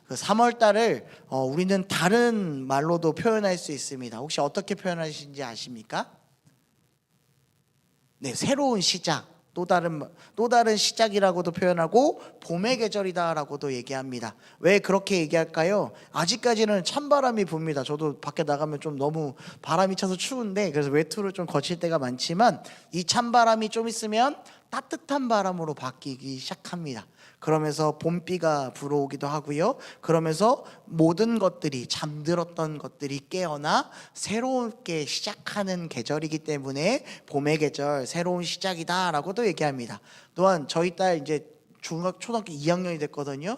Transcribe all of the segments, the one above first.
그 3월 달을 우리는 다른 말로도 표현할 수 있습니다. 혹시 어떻게 표현하시는지 아십니까? 네, 새로운 시작, 또 다른 시작이라고도 표현하고 봄의 계절이다라고도 얘기합니다. 왜 그렇게 얘기할까요? 아직까지는 찬바람이 붑니다. 저도 밖에 나가면 좀 너무 바람이 차서 추운데, 그래서 외투를 좀 거칠 때가 많지만 이 찬바람이 좀 있으면 따뜻한 바람으로 바뀌기 시작합니다. 그러면서 봄비가 불어오기도 하고요. 그러면서 모든 것들이, 잠들었던 것들이 깨어나 새롭게 시작하는 계절이기 때문에 봄의 계절, 새로운 시작이다라고도 얘기합니다. 또한 저희 딸 이제 초등학교 2학년이 됐거든요.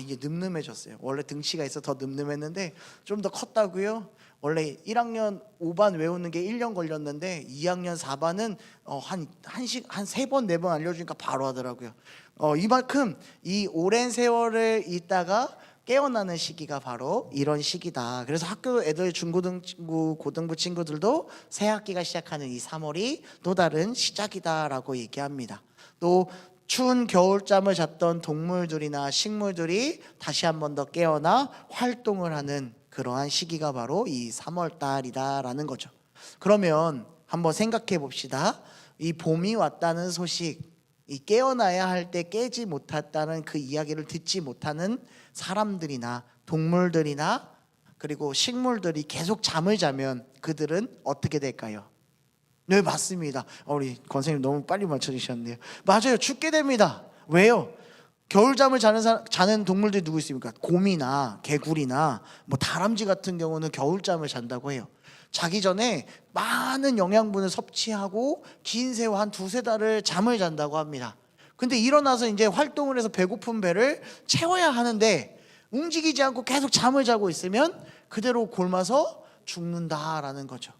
이제 늠름해졌어요. 원래 등치가 있어 더 늠름했는데 좀 더 컸다고요. 원래 1학년 5반 외우는 게 1년 걸렸는데 2학년 4반은 한 3번 4번 알려주니까 바로 하더라고요. 이만큼 이 오랜 세월을 있다가 깨어나는 시기가 바로 이런 시기다. 그래서 학교 애들 중고등부 고등부 친구들도 새 학기가 시작하는 이 3월이 또 다른 시작이다라고 얘기합니다. 또 추운 겨울잠을 잤던 동물들이나 식물들이 다시 한 번 더 깨어나 활동을 하는 그러한 시기가 바로 이 3월 달이다라는 거죠. 그러면 한번 생각해 봅시다. 이 봄이 왔다는 소식, 이 깨어나야 할 때 깨지 못했다는 그 이야기를 듣지 못하는 사람들이나 동물들이나 그리고 식물들이 계속 잠을 자면 그들은 어떻게 될까요? 네, 맞습니다. 우리 권사님 너무 빨리 맞춰주셨네요. 맞아요, 죽게 됩니다. 왜요? 겨울잠을 자는 동물들이 누구 있습니까? 곰이나 개구리나 다람쥐 같은 경우는 겨울잠을 잔다고 해요. 자기 전에 많은 영양분을 섭취하고 긴 세월 한 2-3달을 잠을 잔다고 합니다. 근데 일어나서 이제 활동을 해서 배고픈 배를 채워야 하는데 움직이지 않고 계속 잠을 자고 있으면 그대로 굶어서 죽는다라는 거죠.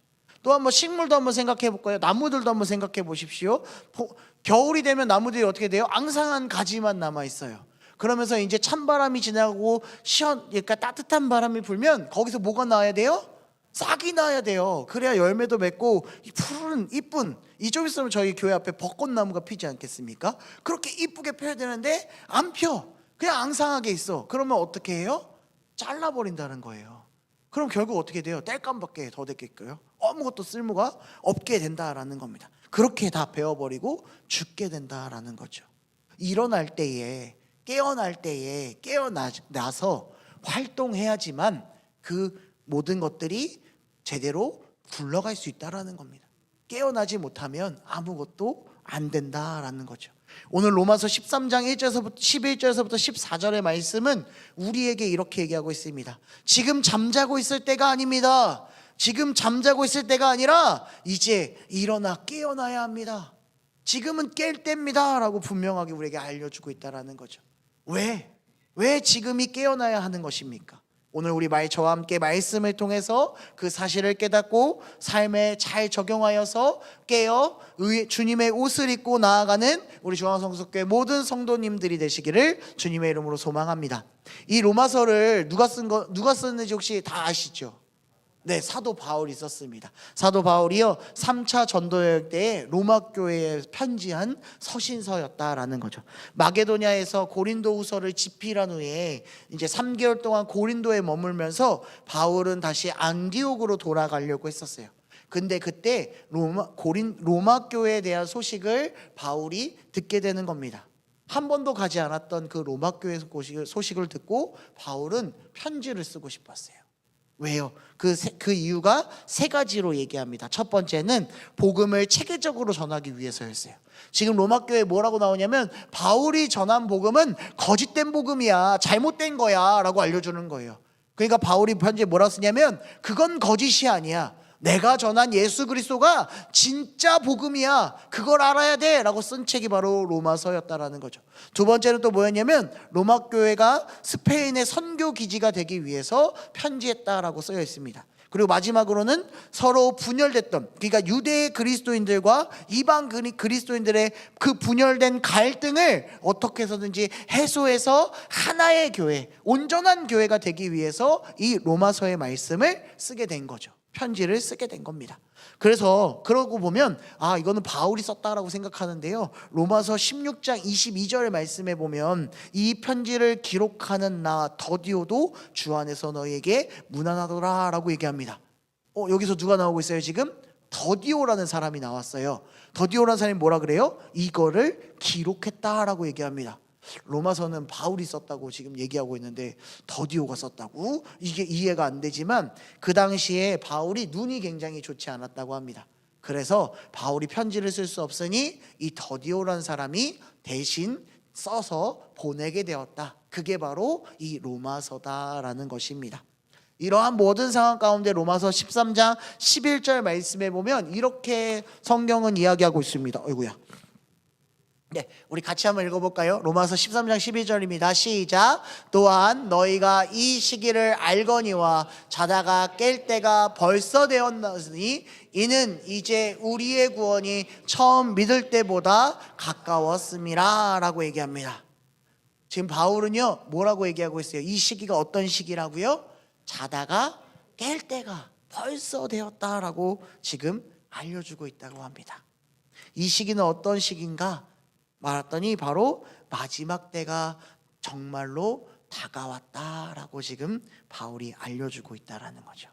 또 한번 식물도 한번 생각해 볼까요? 나무들도 한번 생각해 보십시오. 겨울이 되면 나무들이 어떻게 돼요? 앙상한 가지만 남아 있어요. 그러면서 이제 찬바람이 지나고 그러니까 따뜻한 바람이 불면 거기서 뭐가 나와야 돼요? 싹이 나야 돼요. 그래야 열매도 맺고 푸른 이쁜, 이쪽 있으면 저희 교회 앞에 벚꽃나무가 피지 않겠습니까? 그렇게 이쁘게 펴야 되는데 안 펴. 그냥 앙상하게 있어. 그러면 어떻게 해요? 잘라버린다는 거예요. 그럼 결국 어떻게 돼요? 땔감밖에 더 됐겠고요. 아무것도 쓸모가 없게 된다라는 겁니다. 그렇게 다 베어버리고 죽게 된다라는 거죠. 일어날 때에, 깨어날 때에 깨어나서 활동해야지만 그 모든 것들이 제대로 굴러갈 수 있다라는 겁니다. 깨어나지 못하면 아무것도 안 된다라는 거죠. 오늘 로마서 13장 11절에서부터 14절의 말씀은 우리에게 이렇게 얘기하고 있습니다. 지금 잠자고 있을 때가 아닙니다. 지금 잠자고 있을 때가 아니라 이제 일어나 깨어나야 합니다. 지금은 깰 때입니다 라고 분명하게 우리에게 알려주고 있다는 거죠. 왜 지금이 깨어나야 하는 것입니까? 오늘 우리 저와 함께 말씀을 통해서 그 사실을 깨닫고 삶에 잘 적용하여서 깨어 주님의 옷을 입고 나아가는 우리 중앙성수교회 모든 성도님들이 되시기를 주님의 이름으로 소망합니다. 이 로마서를 누가 썼는지 혹시 다 아시죠? 네, 사도 바울이 썼습니다. 사도 바울이요 3차 전도여행 때에 로마 교회에 편지한 서신서였다라는 거죠. 마게도냐에서 고린도후서를 집필한 후에 이제 3개월 동안 고린도에 머물면서 바울은 다시 안디옥으로 돌아가려고 했었어요. 근데 그때 로마 교회에 대한 소식을 바울이 듣게 되는 겁니다. 한 번도 가지 않았던 그 로마 교회 소식을 듣고 바울은 편지를 쓰고 싶었어요. 왜요? 그 이유가 3가지로 얘기합니다. 첫 번째는 복음을 체계적으로 전하기 위해서였어요. 지금 로마교회에 뭐라고 나오냐면 바울이 전한 복음은 거짓된 복음이야, 잘못된 거야 라고 알려주는 거예요. 그러니까 바울이 편지에 뭐라고 쓰냐면 그건 거짓이 아니야, 내가 전한 예수 그리스도가 진짜 복음이야, 그걸 알아야 돼 라고 쓴 책이 바로 로마서였다라는 거죠. 두 번째는 또 뭐였냐면 로마 교회가 스페인의 선교 기지가 되기 위해서 편지했다라고 쓰여 있습니다. 그리고 마지막으로는 서로 분열됐던, 그러니까 유대 그리스도인들과 이방 그리스도인들의 그 분열된 갈등을 어떻게 해서든지 해소해서 하나의 교회, 온전한 교회가 되기 위해서 이 로마서의 말씀을 쓰게 된 거죠. 편지를 쓰게 된 겁니다. 그래서 그러고 보면 이거는 바울이 썼다라고 생각하는데요. 로마서 16장 22절 말씀에 보면 이 편지를 기록하는 나 더디오도 주 안에서 너희에게 무난하더라라고 얘기합니다. 여기서 누가 나오고 있어요? 지금 더디오라는 사람이 나왔어요. 더디오라는 사람이 뭐라 그래요? 이거를 기록했다라고 얘기합니다. 로마서는 바울이 썼다고 지금 얘기하고 있는데 더디오가 썼다고? 이게 이해가 안 되지만 그 당시에 바울이 눈이 굉장히 좋지 않았다고 합니다. 그래서 바울이 편지를 쓸 수 없으니 이 더디오라는 사람이 대신 써서 보내게 되었다. 그게 바로 이 로마서다라는 것입니다. 이러한 모든 상황 가운데 로마서 13장 11절 말씀에 보면 이렇게 성경은 이야기하고 있습니다. 어이구야. 네, 우리 같이 한번 읽어볼까요? 로마서 13장 12절입니다. 시작. 또한 너희가 이 시기를 알거니와 자다가 깰 때가 벌써 되었으니 이는 이제 우리의 구원이 처음 믿을 때보다 가까웠음이라 라고 얘기합니다. 지금 바울은요 뭐라고 얘기하고 있어요? 이 시기가 어떤 시기라고요? 자다가 깰 때가 벌써 되었다라고 지금 알려주고 있다고 합니다. 이 시기는 어떤 시기인가? 말했더니 바로 마지막 때가 정말로 다가왔다라고 지금 바울이 알려주고 있다라는 거죠.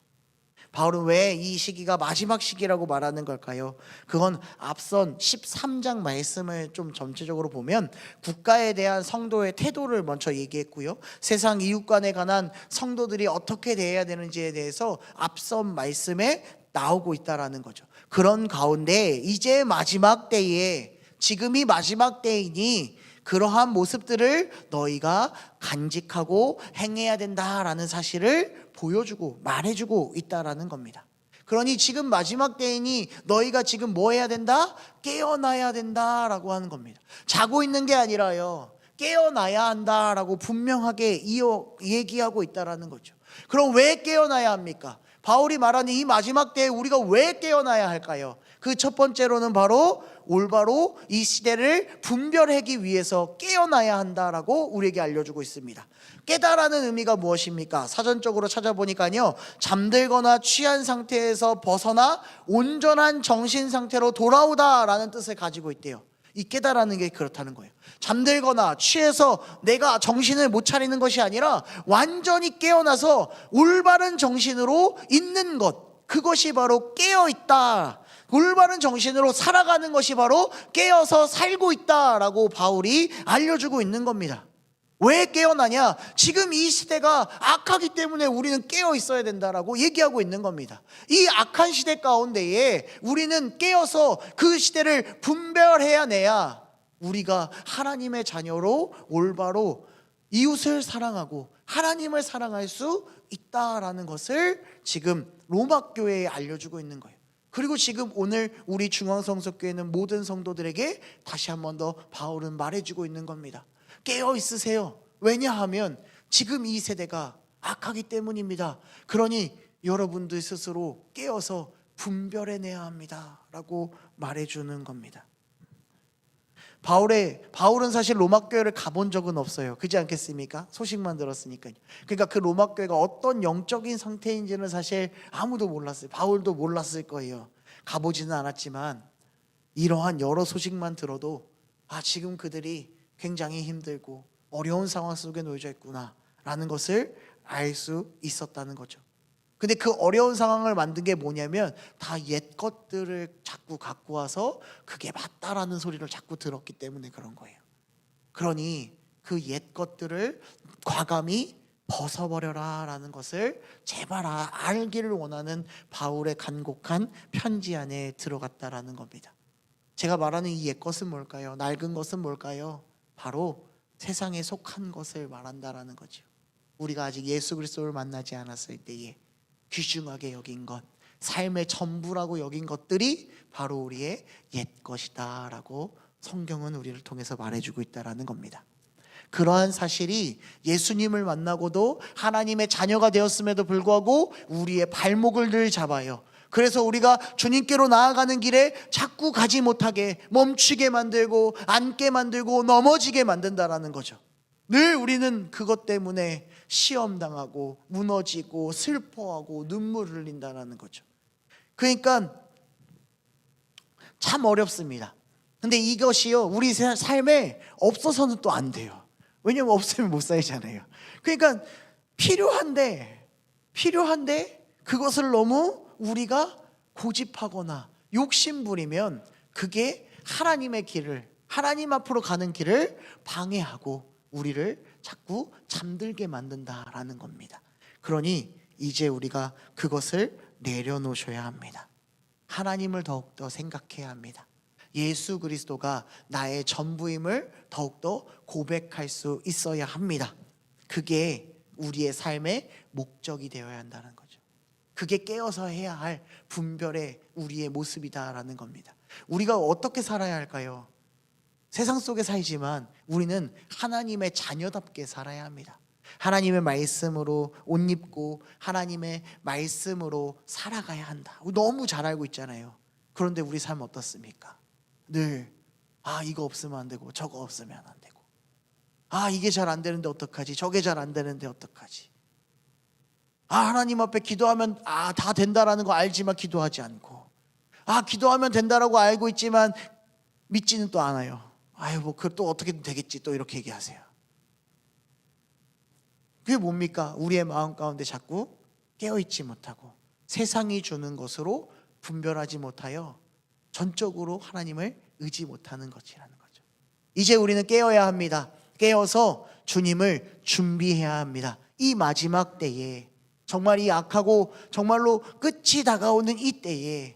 바울은 왜 이 시기가 마지막 시기라고 말하는 걸까요? 그건 앞선 13장 말씀을 좀 전체적으로 보면 국가에 대한 성도의 태도를 먼저 얘기했고요. 세상 이웃간에 관한 성도들이 어떻게 대해야 되는지에 대해서 앞선 말씀에 나오고 있다라는 거죠. 그런 가운데 이제 마지막 때에 지금이 마지막 때이니 그러한 모습들을 너희가 간직하고 행해야 된다라는 사실을 보여주고 말해주고 있다라는 겁니다. 그러니 지금 마지막 때이니 너희가 지금 뭐 해야 된다? 깨어나야 된다라고 하는 겁니다. 자고 있는 게 아니라요, 깨어나야 한다라고 분명하게 얘기하고 있다라는 거죠. 그럼 왜 깨어나야 합니까? 바울이 말하는 이 마지막 때에 우리가 왜 깨어나야 할까요? 그 첫 번째로는 바로 올바로 이 시대를 분별하기 위해서 깨어나야 한다라고 우리에게 알려주고 있습니다. 깨다라는 의미가 무엇입니까? 사전적으로 찾아보니까요, 잠들거나 취한 상태에서 벗어나 온전한 정신 상태로 돌아오다라는 뜻을 가지고 있대요. 이 깨다라는 게 그렇다는 거예요. 잠들거나 취해서 내가 정신을 못 차리는 것이 아니라 완전히 깨어나서 올바른 정신으로 있는 것, 그것이 바로 깨어있다. 올바른 정신으로 살아가는 것이 바로 깨어서 살고 있다라고 바울이 알려주고 있는 겁니다. 왜 깨어나냐? 지금 이 시대가 악하기 때문에 우리는 깨어 있어야 된다라고 얘기하고 있는 겁니다. 이 악한 시대 가운데에 우리는 깨어서 그 시대를 분별해야 내야 우리가 하나님의 자녀로 올바로 이웃을 사랑하고 하나님을 사랑할 수 있다라는 것을 지금 로마 교회에 알려주고 있는 거예요. 그리고 지금 오늘 우리 중앙성서교회는 모든 성도들에게 다시 한 번 더 바울은 말해주고 있는 겁니다. 깨어 있으세요. 왜냐하면 지금 이 세대가 악하기 때문입니다. 그러니 여러분들 스스로 깨어서 분별해내야 합니다 라고 말해주는 겁니다. 바울은 사실 로마교회를 가본 적은 없어요. 그렇지 않겠습니까? 소식만 들었으니까요. 그러니까 그 로마교회가 어떤 영적인 상태인지는 사실 아무도 몰랐어요. 바울도 몰랐을 거예요. 가보지는 않았지만 이러한 여러 소식만 들어도 지금 그들이 굉장히 힘들고 어려운 상황 속에 놓여져 있구나 라는 것을 알 수 있었다는 거죠. 근데 그 어려운 상황을 만든 게 뭐냐면 다 옛 것들을 자꾸 갖고 와서 그게 맞다라는 소리를 자꾸 들었기 때문에 그런 거예요. 그러니 그 옛 것들을 과감히 벗어버려라 라는 것을 제발 알기를 원하는 바울의 간곡한 편지 안에 들어갔다라는 겁니다. 제가 말하는 이 옛 것은 뭘까요? 낡은 것은 뭘까요? 바로 세상에 속한 것을 말한다라는 거죠. 우리가 아직 예수 그리스도를 만나지 않았을 때에 귀중하게 여긴 것, 삶의 전부라고 여긴 것들이 바로 우리의 옛 것이다 라고 성경은 우리를 통해서 말해주고 있다는 겁니다. 그러한 사실이 예수님을 만나고도 하나님의 자녀가 되었음에도 불구하고 우리의 발목을 늘 잡아요. 그래서 우리가 주님께로 나아가는 길에 자꾸 가지 못하게 멈추게 만들고 앉게 만들고 넘어지게 만든다라는 거죠. 늘 우리는 그것 때문에 시험당하고 무너지고 슬퍼하고 눈물을 흘린다는 거죠. 그러니까 참 어렵습니다. 근데 이것이요, 우리 삶에 없어서는 또 안 돼요. 왜냐면 없으면 못 살잖아요. 그러니까 필요한데 그것을 너무 우리가 고집하거나 욕심부리면 그게 하나님의 길을, 하나님 앞으로 가는 길을 방해하고 우리를 자꾸 잠들게 만든다라는 겁니다. 그러니 이제 우리가 그것을 내려놓으셔야 합니다. 하나님을 더욱더 생각해야 합니다. 예수 그리스도가 나의 전부임을 더욱더 고백할 수 있어야 합니다. 그게 우리의 삶의 목적이 되어야 한다는 거죠. 그게 깨어서 해야 할 분별의 우리의 모습이다라는 겁니다. 우리가 어떻게 살아야 할까요? 세상 속에 살지만 우리는 하나님의 자녀답게 살아야 합니다. 하나님의 말씀으로 옷 입고 하나님의 말씀으로 살아가야 한다. 너무 잘 알고 있잖아요. 그런데 우리 삶 어떻습니까? 늘 이거 없으면 안 되고 저거 없으면 안 되고, 이게 잘 안 되는데 어떡하지, 저게 잘 안 되는데 어떡하지, 하나님 앞에 기도하면 다 된다라는 거 알지만 기도하지 않고, 기도하면 된다라고 알고 있지만 믿지는 또 않아요. 뭐 그 또 어떻게든 되겠지, 또 이렇게 얘기하세요. 그게 뭡니까? 우리의 마음 가운데 자꾸 깨어있지 못하고 세상이 주는 것으로 분별하지 못하여 전적으로 하나님을 의지 못하는 것이라는 거죠. 이제 우리는 깨어야 합니다. 깨어서 주님을 준비해야 합니다. 이 마지막 때에, 정말 이 악하고 정말로 끝이 다가오는 이 때에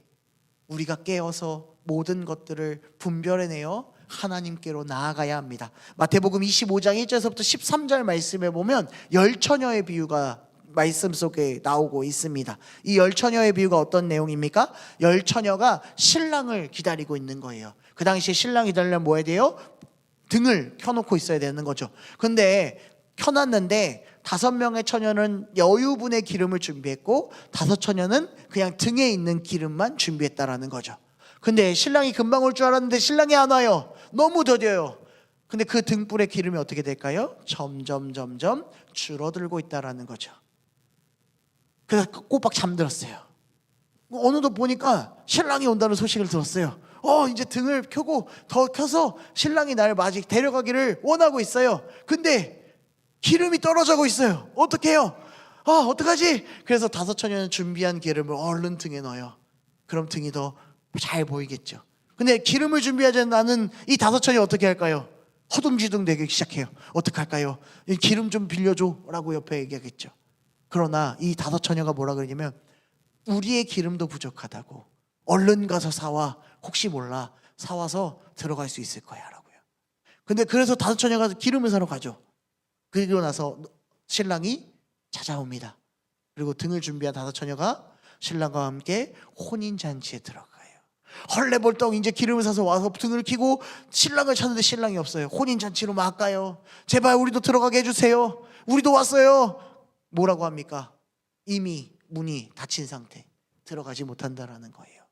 우리가 깨어서 모든 것들을 분별해내어 하나님께로 나아가야 합니다. 마태복음 25장 1절에서부터 13절 말씀에 보면 열처녀의 비유가 말씀 속에 나오고 있습니다. 이 열처녀의 비유가 어떤 내용입니까? 열처녀가 신랑을 기다리고 있는 거예요. 그 당시에 신랑 기다리려면 뭐 해야 돼요? 등을 켜놓고 있어야 되는 거죠. 근데 켜놨는데 5명의 처녀는 여유분의 기름을 준비했고 5 처녀는 그냥 등에 있는 기름만 준비했다라는 거죠. 근데 신랑이 금방 올 줄 알았는데 신랑이 안 와요. 너무 더뎌요. 근데 그 등불의 기름이 어떻게 될까요? 점점 줄어들고 있다라는 거죠. 그래서 꼬박 잠들었어요. 어느덧 보니까 신랑이 온다는 소식을 들었어요. 이제 등을 켜고 더 켜서 신랑이 나를 데려가기를 원하고 있어요. 근데 기름이 떨어지고 있어요. 어떡해요? 어떡하지? 그래서 5 처녀는 준비한 기름을 얼른 등에 넣어요. 그럼 등이 더 잘 보이겠죠. 근데 기름을 준비하지 않은 이 5 처녀 어떻게 할까요? 허둥지둥 되기 시작해요. 어떡할까요? 기름 좀 빌려줘 라고 옆에 얘기하겠죠. 그러나 이 5 처녀가 뭐라 그러냐면 우리의 기름도 부족하다고, 얼른 가서 사와, 혹시 몰라 사와서 들어갈 수 있을 거야 라고요. 근데 그래서 5 처녀가 기름을 사러 가죠. 그리고 나서 신랑이 찾아옵니다. 그리고 등을 준비한 5 처녀가 신랑과 함께 혼인잔치에 들어가요. 헐레벌떡 이제 기름을 사서 와서 등을 켜고 신랑을 찾는데 신랑이 없어요. 혼인잔치로 막 가요. 제발 우리도 들어가게 해주세요. 우리도 왔어요. 뭐라고 합니까? 이미 문이 닫힌 상태, 들어가지 못한다라는 거예요.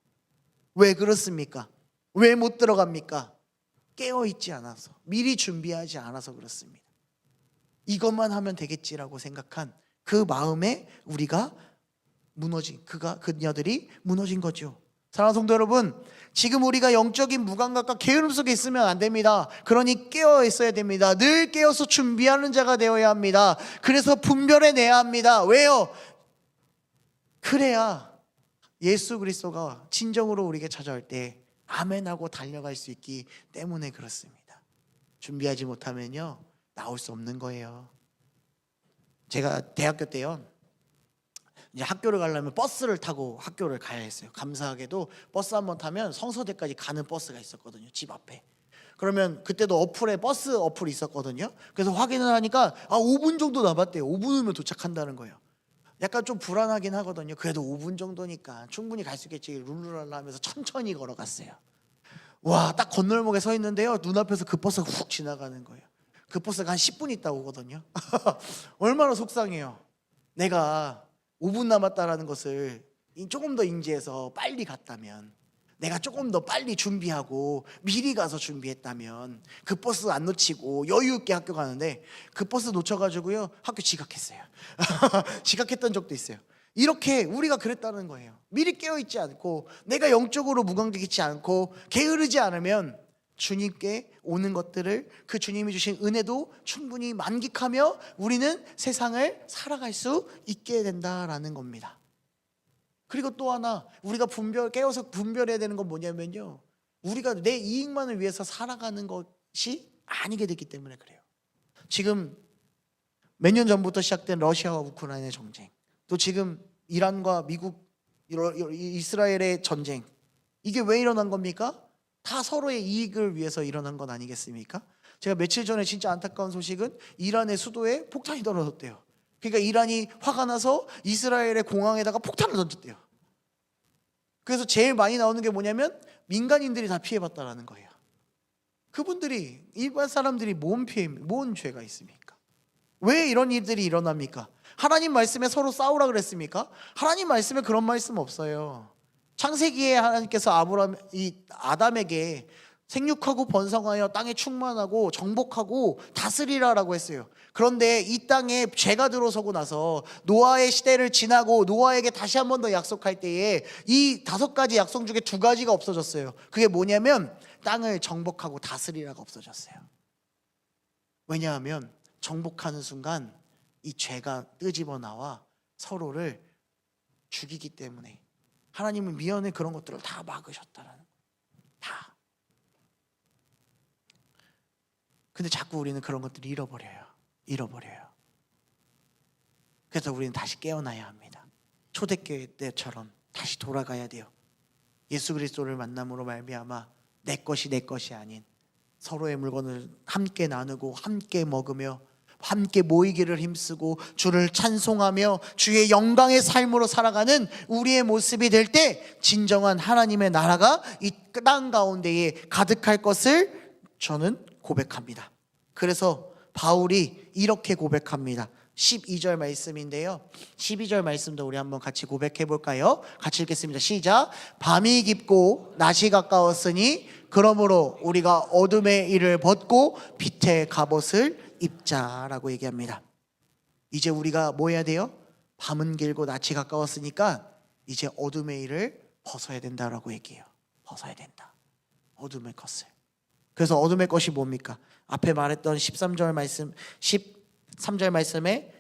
왜 그렇습니까? 왜 못 들어갑니까? 깨어있지 않아서, 미리 준비하지 않아서 그렇습니다. 이것만 하면 되겠지라고 생각한 그 마음에 우리가 무너진, 그녀들이 무너진 거죠. 사랑하는 성도 여러분, 지금 우리가 영적인 무감각과 게으름 속에 있으면 안 됩니다. 그러니 깨어 있어야 됩니다. 늘 깨어서 준비하는 자가 되어야 합니다. 그래서 분별해내야 합니다. 왜요? 그래야 예수 그리스도가 진정으로 우리에게 찾아올 때 아멘하고 달려갈 수 있기 때문에 그렇습니다. 준비하지 못하면요, 나올 수 없는 거예요. 제가 대학교 때요, 이제 학교를 가려면 버스를 타고 학교를 가야 했어요. 감사하게도 버스 한번 타면 성서대까지 가는 버스가 있었거든요, 집 앞에. 그러면 그때도 어플에 버스 어플이 있었거든요. 그래서 확인을 하니까 5분 정도 남았대요. 5분이면 도착한다는 거예요. 약간 좀 불안하긴 하거든요. 그래도 5분 정도니까 충분히 갈 수 있겠지 룰루랄라 하면서 천천히 걸어갔어요. 와, 딱 건널목에 서 있는데요, 눈앞에서 그 버스가 훅 지나가는 거예요. 그 버스가 한 10분 있다 오거든요. 얼마나 속상해요. 내가 5분 남았다라는 것을 조금 더 인지해서 빨리 갔다면, 내가 조금 더 빨리 준비하고 미리 가서 준비했다면 그 버스 안 놓치고 여유 있게 학교 가는데 그 버스 놓쳐가지고요, 학교 지각했어요. 지각했던 적도 있어요. 이렇게 우리가 그랬다는 거예요. 미리 깨어있지 않고 내가 영적으로 무관객이지 않고 게으르지 않으면 주님께 오는 것들을, 그 주님이 주신 은혜도 충분히 만끽하며 우리는 세상을 살아갈 수 있게 된다라는 겁니다. 그리고 또 하나 우리가 깨어서 분별해야 되는 건 뭐냐면요, 우리가 내 이익만을 위해서 살아가는 것이 아니게 됐기 때문에 그래요. 지금 몇 년 전부터 시작된 러시아와 우크라이나의 전쟁, 또 지금 이란과 미국, 이스라엘의 전쟁, 이게 왜 일어난 겁니까? 다 서로의 이익을 위해서 일어난 건 아니겠습니까? 제가 며칠 전에 진짜 안타까운 소식은 이란의 수도에 폭탄이 떨어졌대요. 그러니까 이란이 화가 나서 이스라엘의 공항에다가 폭탄을 던졌대요. 그래서 제일 많이 나오는 게 뭐냐면 민간인들이 다 피해봤다라는 거예요. 그분들이, 일반 사람들이 뭔 죄가 있습니까? 왜 이런 일들이 일어납니까? 하나님 말씀에 서로 싸우라 그랬습니까? 하나님 말씀에 그런 말씀 없어요. 창세기에 하나님께서 아담에게 생육하고 번성하여 땅에 충만하고 정복하고 다스리라라고 했어요. 그런데 이 땅에 죄가 들어서고 나서 노아의 시대를 지나고 노아에게 다시 한 번 더 약속할 때에 이 5가지 약속 중에 2가지가 없어졌어요. 그게 뭐냐면 땅을 정복하고 다스리라가 없어졌어요. 왜냐하면 정복하는 순간 이 죄가 끄집어 나와 서로를 죽이기 때문에 하나님은 미연에 그런 것들을 다 막으셨다라는 거예요. 다. 근데 자꾸 우리는 그런 것들을 잃어버려요. 그래서 우리는 다시 깨어나야 합니다. 초대교회 때처럼 다시 돌아가야 돼요. 예수 그리스도를 만남으로 말미암아 내 것이 아닌 서로의 물건을 함께 나누고 함께 먹으며 함께 모이기를 힘쓰고 주를 찬송하며 주의 영광의 삶으로 살아가는 우리의 모습이 될 때 진정한 하나님의 나라가 이 땅 가운데에 가득할 것을 저는 고백합니다. 그래서 바울이 이렇게 고백합니다. 12절 말씀인데요, 12절 말씀도 우리 한번 같이 고백해 볼까요? 같이 읽겠습니다. 시작. 밤이 깊고 낮이 가까웠으니 그러므로 우리가 어둠의 일을 벗고 빛의 갑옷을 입자라고 얘기합니다. 이제 우리가 뭐 해야 돼요? 밤은 길고 낮이 가까웠으니까 이제 어둠의 일을 벗어야 된다라고 얘기해요. 벗어야 된다, 어둠의 것을. 그래서 어둠의 것이 뭡니까? 앞에 말했던 13절 말씀에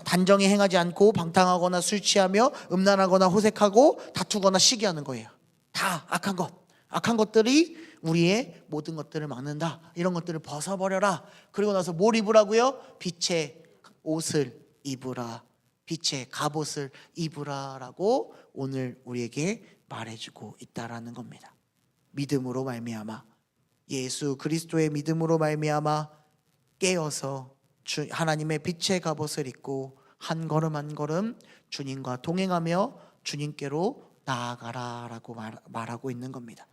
단정히 행하지 않고 방탕하거나 술 취하며 음란하거나 호색하고 다투거나 시기하는 거예요. 다 악한 것들이 우리의 모든 것들을 막는다. 이런 것들을 벗어버려라. 그리고 나서 뭘 입으라고요? 빛의 옷을 입으라, 빛의 갑옷을 입으라라고 오늘 우리에게 말해주고 있다라는 겁니다. 믿음으로 말미암아, 예수 그리스도의 믿음으로 말미암아 깨어서 하나님의 빛의 갑옷을 입고 한 걸음 한 걸음 주님과 동행하며 주님께로 나아가라라고 말하고 있는 겁니다.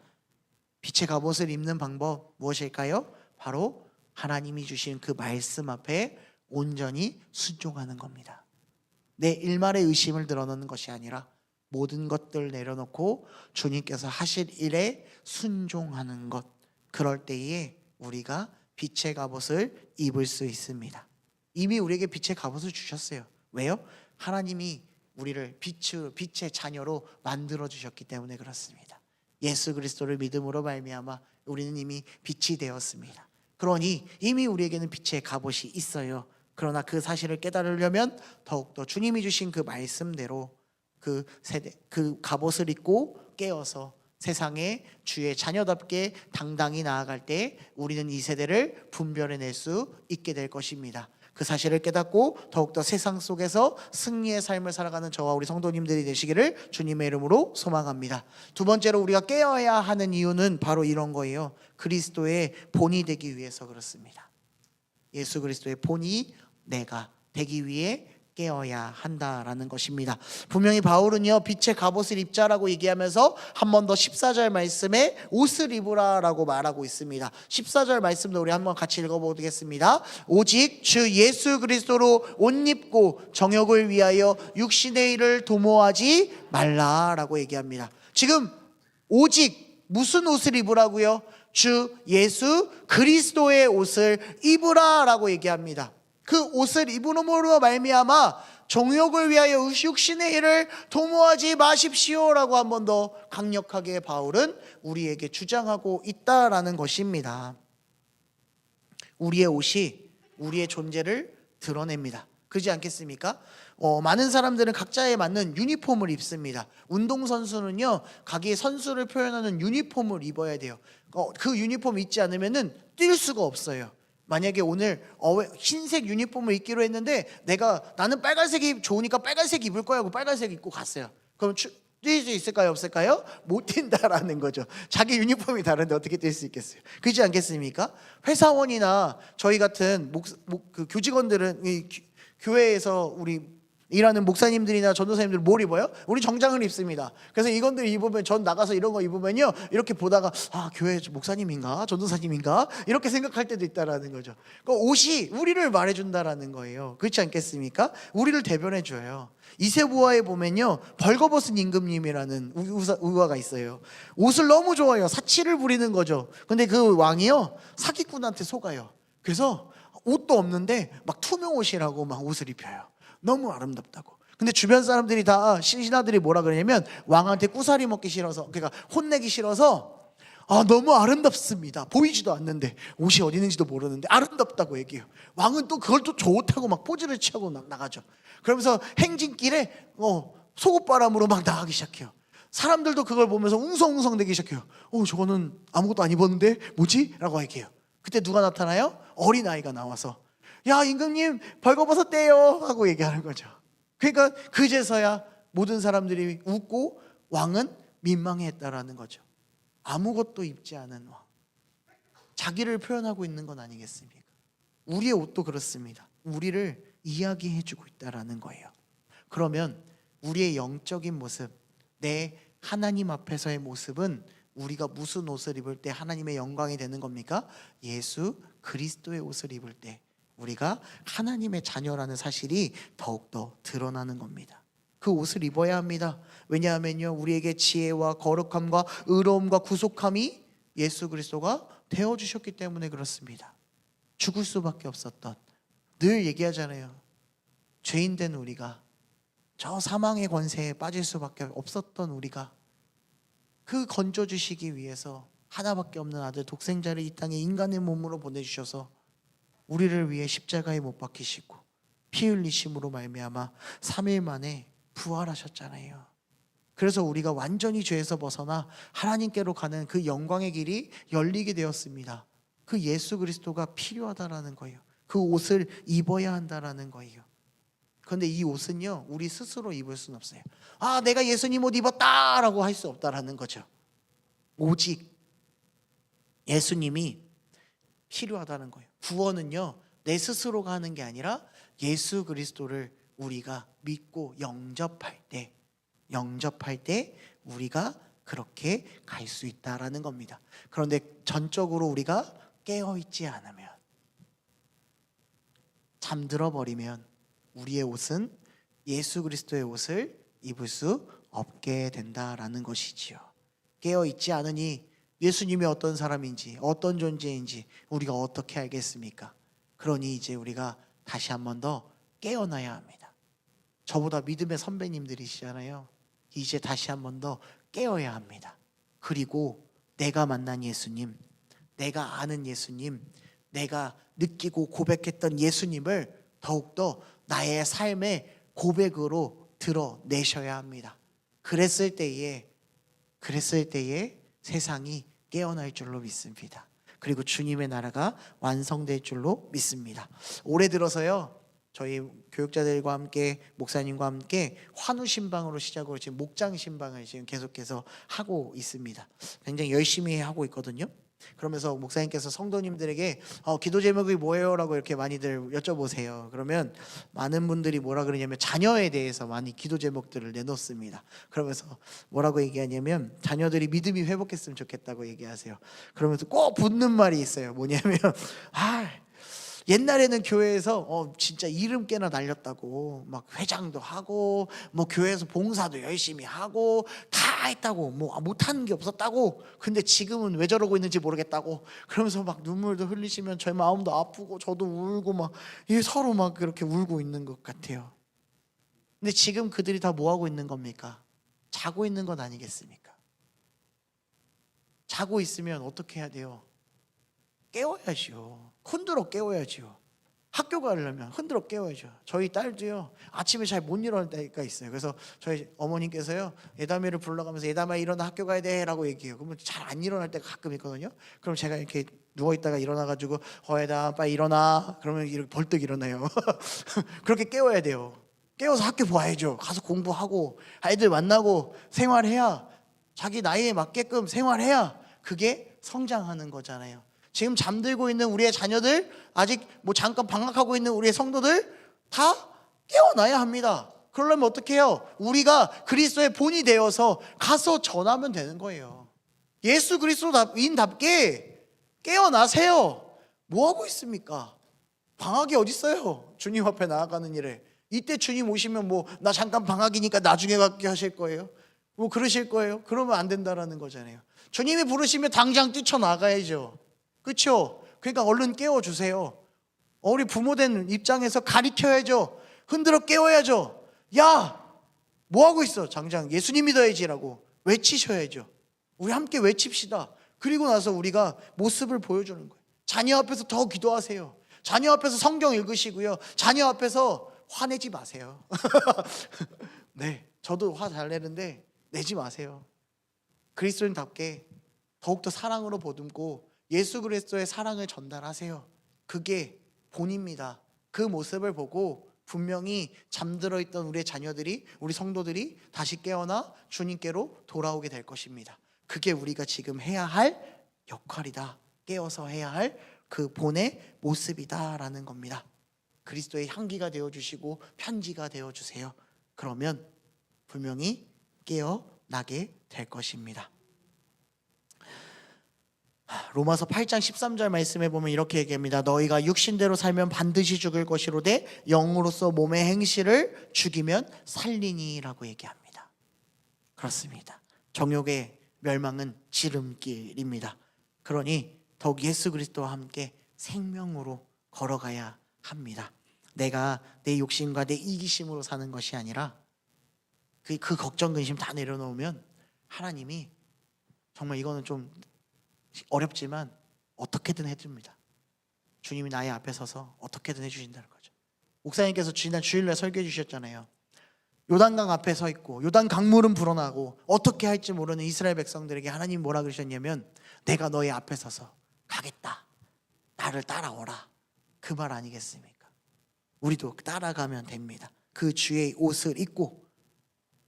빛의 갑옷을 입는 방법 무엇일까요? 바로 하나님이 주신 그 말씀 앞에 온전히 순종하는 겁니다. 내 일말의 의심을 드러내는 것이 아니라 모든 것들 내려놓고 주님께서 하실 일에 순종하는 것. 그럴 때에 우리가 빛의 갑옷을 입을 수 있습니다. 이미 우리에게 빛의 갑옷을 주셨어요. 왜요? 하나님이 우리를 빛의 자녀로 만들어 주셨기 때문에 그렇습니다. 예수 그리스도를 믿음으로 말미암아 우리는 이미 빛이 되었습니다. 그러니 이미 우리에게는 빛의 갑옷이 있어요. 그러나 그 사실을 깨달으려면 더욱더 주님이 주신 그 말씀대로 그 갑옷을 입고 깨어서 세상에 주의 자녀답게 당당히 나아갈 때 우리는 이 세대를 분별해낼 수 있게 될 것입니다. 그 사실을 깨닫고 더욱더 세상 속에서 승리의 삶을 살아가는 저와 우리 성도님들이 되시기를 주님의 이름으로 소망합니다. 두 번째로 우리가 깨어야 하는 이유는 바로 이런 거예요. 그리스도의 본이 되기 위해서 그렇습니다. 예수 그리스도의 본이 내가 되기 위해 깨어야 한다라는 것입니다. 분명히 바울은요, 빛의 갑옷을 입자라고 얘기하면서 한 번 더 14절 말씀에 옷을 입으라라고 말하고 있습니다. 14절 말씀도 우리 한번 같이 읽어보겠습니다. 오직 주 예수 그리스도로 옷 입고 정욕을 위하여 육신의 일을 도모하지 말라라고 얘기합니다. 지금 오직 무슨 옷을 입으라고요? 주 예수 그리스도의 옷을 입으라라고 얘기합니다. 그 옷을 입음으로 말미암아 정욕을 위하여 육신의 일을 도모하지 마십시오라고 한 번 더 강력하게 바울은 우리에게 주장하고 있다라는 것입니다. 우리의 옷이 우리의 존재를 드러냅니다. 그렇지 않겠습니까? 많은 사람들은 각자에 맞는 유니폼을 입습니다. 운동선수는요, 자기의 선수를 표현하는 유니폼을 입어야 돼요. 그 유니폼 입지 않으면은 뛸 수가 없어요. 만약에 오늘 흰색 유니폼을 입기로 했는데 나는 빨간색이 좋으니까 빨간색 입을 거야 하고 빨간색 입고 갔어요. 그럼 뛸 수 있을까요? 없을까요? 못 뛴다라는 거죠. 자기 유니폼이 다른데 어떻게 뛸 수 있겠어요? 그렇지 않겠습니까? 회사원이나 저희 같은 그 교직원들은 교회에서 우리 일하는 목사님들이나 전도사님들 뭘 입어요? 우리 정장을 입습니다. 그래서 이건들 입으면 전 나가서 이런 거 입으면요, 이렇게 보다가 교회 목사님인가 전도사님인가 이렇게 생각할 때도 있다라는 거죠. 그러니까 옷이 우리를 말해준다라는 거예요. 그렇지 않겠습니까? 우리를 대변해줘요. 이세부화에 보면요, 벌거벗은 임금님이라는 우화가 있어요. 옷을 너무 좋아해요. 사치를 부리는 거죠. 근데 그 왕이요, 사기꾼한테 속아요. 그래서 옷도 없는데 막 투명 옷이라고 막 옷을 입혀요. 너무 아름답다고. 근데 주변 사람들이 다, 신하들이 뭐라 그러냐면 왕한테 꾸사리 먹기 싫어서, 그러니까 혼내기 싫어서 너무 아름답습니다. 보이지도 않는데, 옷이 어디 있는지도 모르는데 아름답다고 얘기해요. 왕은 또 그걸 또 좋다고 막 포즈를 취하고 나가죠. 그러면서 행진길에 속옷바람으로 막 나가기 시작해요. 사람들도 그걸 보면서 웅성웅성 대기 시작해요. 저거는 아무것도 안 입었는데 뭐지? 라고 얘기해요. 그때 누가 나타나요? 어린아이가 나와서 야, 임금님 벌거벗었대요 하고 얘기하는 거죠. 그러니까 그제서야 모든 사람들이 웃고 왕은 민망해했다라는 거죠. 아무것도 입지 않은 왕, 자기를 표현하고 있는 건 아니겠습니까? 우리의 옷도 그렇습니다. 우리를 이야기해주고 있다라는 거예요. 그러면 우리의 영적인 모습, 내 하나님 앞에서의 모습은 우리가 무슨 옷을 입을 때 하나님의 영광이 되는 겁니까? 예수 그리스도의 옷을 입을 때 우리가 하나님의 자녀라는 사실이 더욱더 드러나는 겁니다. 그 옷을 입어야 합니다. 왜냐하면요, 우리에게 지혜와 거룩함과 의로움과 구속함이 예수 그리스도가 되어주셨기 때문에 그렇습니다. 죽을 수밖에 없었던, 늘 얘기하잖아요, 죄인된 우리가, 저 사망의 권세에 빠질 수밖에 없었던 우리가 그 건져주시기 위해서 하나밖에 없는 아들 독생자를 이 땅에 인간의 몸으로 보내주셔서 우리를 위해 십자가에 못 박히시고 피 흘리심으로 말미암아 3일 만에 부활하셨잖아요. 그래서 우리가 완전히 죄에서 벗어나 하나님께로 가는 그 영광의 길이 열리게 되었습니다. 그 예수 그리스도가 필요하다라는 거예요. 그 옷을 입어야 한다라는 거예요. 그런데 이 옷은요, 우리 스스로 입을 수는 없어요. 내가 예수님 옷 입었다라고 할 수 없다라는 거죠. 오직 예수님이 필요하다는 거예요. 구원은요, 내 스스로가 하는 게 아니라 예수 그리스도를 우리가 믿고 영접할 때 우리가 그렇게 갈 수 있다라는 겁니다. 그런데 전적으로 우리가 깨어있지 않으면, 잠들어 버리면 우리의 옷은 예수 그리스도의 옷을 입을 수 없게 된다라는 것이지요. 깨어있지 않으니 예수님이 어떤 사람인지, 어떤 존재인지 우리가 어떻게 알겠습니까? 그러니 이제 우리가 다시 한 번 더 깨어나야 합니다. 저보다 믿음의 선배님들이시잖아요. 이제 다시 한 번 더 깨어야 합니다. 그리고 내가 만난 예수님, 내가 아는 예수님, 내가 느끼고 고백했던 예수님을 더욱더 나의 삶의 고백으로 드러내셔야 합니다. 그랬을 때에 세상이 깨어날 줄로 믿습니다. 그리고 주님의 나라가 완성될 줄로 믿습니다. 올해 들어서요, 저희 교육자들과 함께, 목사님과 함께 환우 신방으로 시작으로 지금 목장 신방을 지금 계속해서 하고 있습니다. 굉장히 열심히 하고 있거든요. 그러면서 목사님께서 성도님들에게 기도 제목이 뭐예요? 라고 이렇게 많이들 여쭤보세요. 그러면 많은 분들이 뭐라 그러냐면 자녀에 대해서 많이 기도 제목들을 내놓습니다. 그러면서 뭐라고 얘기하냐면 자녀들이 믿음이 회복했으면 좋겠다고 얘기하세요. 그러면서 꼭 붙는 말이 있어요. 뭐냐면 옛날에는 교회에서 진짜 이름 깨나 날렸다고 막 회장도 하고 뭐 교회에서 봉사도 열심히 하고 다 했다고, 뭐 못하는 게 없었다고, 근데 지금은 왜 저러고 있는지 모르겠다고, 그러면서 막 눈물도 흘리시면 저희 마음도 아프고 저도 울고 막 서로 막 그렇게 울고 있는 것 같아요. 근데 지금 그들이 다 뭐 하고 있는 겁니까? 자고 있는 건 아니겠습니까? 자고 있으면 어떻게 해야 돼요? 깨워야죠. 흔들어 깨워야죠. 학교 가려면 흔들어 깨워야죠. 저희 딸도요, 아침에 잘 못 일어날 때가 있어요. 그래서 저희 어머님께서요, 예담이를 불러가면서 예담아 일어나 학교 가야 돼 라고 얘기해요. 그러면 잘 안 일어날 때가 가끔 있거든요. 그럼 제가 이렇게 누워있다가 일어나가지고 예담 빨리 일어나, 그러면 이렇게 벌떡 일어나요. 그렇게 깨워야 돼요. 깨워서 학교 봐야죠. 가서 공부하고 아이들 만나고 생활해야, 자기 나이에 맞게끔 생활해야 그게 성장하는 거잖아요. 지금 잠들고 있는 우리의 자녀들, 아직 뭐 잠깐 방학하고 있는 우리의 성도들 다 깨어나야 합니다. 그러려면 어떻게 해요? 우리가 그리스도의 본이 되어서 가서 전하면 되는 거예요. 예수 그리스도인답게 깨어나세요. 뭐 하고 있습니까? 방학이 어디 있어요? 주님 앞에 나아가는 일에. 이때 주님 오시면 뭐 나 잠깐 방학이니까 나중에 갈게 하실 거예요? 뭐 그러실 거예요? 그러면 안 된다라는 거잖아요. 주님이 부르시면 당장 뛰쳐나가야죠. 그렇죠? 그러니까 얼른 깨워주세요. 우리 부모된 입장에서 가르쳐야죠. 흔들어 깨워야죠. 야, 뭐 하고 있어? 당장 예수님 믿어야지라고 외치셔야죠. 우리 함께 외칩시다. 그리고 나서 우리가 모습을 보여주는 거예요. 자녀 앞에서 더 기도하세요. 자녀 앞에서 성경 읽으시고요. 자녀 앞에서 화내지 마세요. 네, 저도 화 잘 내는데 내지 마세요. 그리스도인답게 더욱더 사랑으로 보듬고 예수 그리스도의 사랑을 전달하세요. 그게 본입니다. 그 모습을 보고 분명히 잠들어 있던 우리의 자녀들이, 우리 성도들이 다시 깨어나 주님께로 돌아오게 될 것입니다. 그게 우리가 지금 해야 할 역할이다. 깨어서 해야 할 그 본의 모습이다라는 겁니다. 그리스도의 향기가 되어주시고 편지가 되어주세요. 그러면 분명히 깨어나게 될 것입니다. 로마서 8장 13절 말씀에 보면 이렇게 얘기합니다. 너희가 육신대로 살면 반드시 죽을 것이로되 영으로서 몸의 행실을 죽이면 살리니라고 얘기합니다. 그렇습니다. 정욕의 멸망은 지름길입니다. 그러니 더욱 예수 그리스도와 함께 생명으로 걸어가야 합니다. 내가 내 욕심과 내 이기심으로 사는 것이 아니라 그 걱정 근심 다 내려놓으면 하나님이 정말 이거는 좀 어렵지만 어떻게든 해줍니다. 주님이 나의 앞에 서서 어떻게든 해주신다는 거죠. 목사님께서 지난 주일날 설교해 주셨잖아요. 요단강 앞에 서 있고 요단 강물은 불어나고 어떻게 할지 모르는 이스라엘 백성들에게 하나님 뭐라 그러셨냐면 내가 너의 앞에 서서 가겠다. 나를 따라오라. 그 말 아니겠습니까? 우리도 따라가면 됩니다. 그 주의 옷을 입고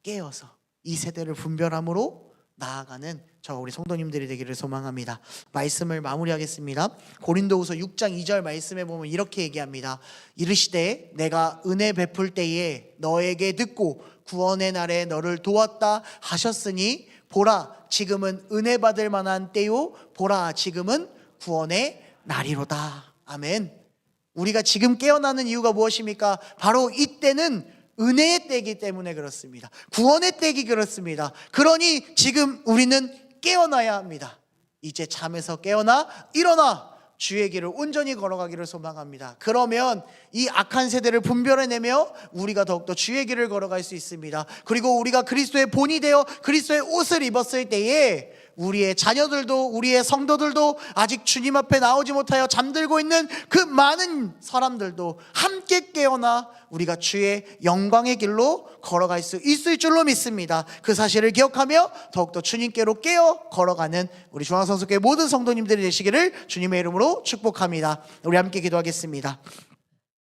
깨어서 이 세대를 분별함으로 나아가는 저 우리 성도님들이 되기를 소망합니다. 말씀을 마무리하겠습니다. 고린도후서 6장 2절 말씀에 보면 이렇게 얘기합니다. 이르시되 내가 은혜 베풀 때에 너에게 듣고 구원의 날에 너를 도왔다 하셨으니 보라 지금은 은혜 받을 만한 때요 보라 지금은 구원의 날이로다. 아멘. 우리가 지금 깨어나는 이유가 무엇입니까? 바로 이때는 은혜의 때이기 때문에 그렇습니다. 구원의 때이기 그렇습니다. 그러니 지금 우리는 깨어나야 합니다. 이제 잠에서 깨어나 일어나 주의 길을 온전히 걸어가기를 소망합니다. 그러면 이 악한 세대를 분별해내며 우리가 더욱더 주의 길을 걸어갈 수 있습니다. 그리고 우리가 그리스도의 본이 되어 그리스도의 옷을 입었을 때에 우리의 자녀들도 우리의 성도들도 아직 주님 앞에 나오지 못하여 잠들고 있는 그 많은 사람들도 함께 깨어나 우리가 주의 영광의 길로 걸어갈 수 있을 줄로 믿습니다. 그 사실을 기억하며 더욱더 주님께로 깨어 걸어가는 우리 중앙성소교회 모든 성도님들이 되시기를 주님의 이름으로 축복합니다. 우리 함께 기도하겠습니다.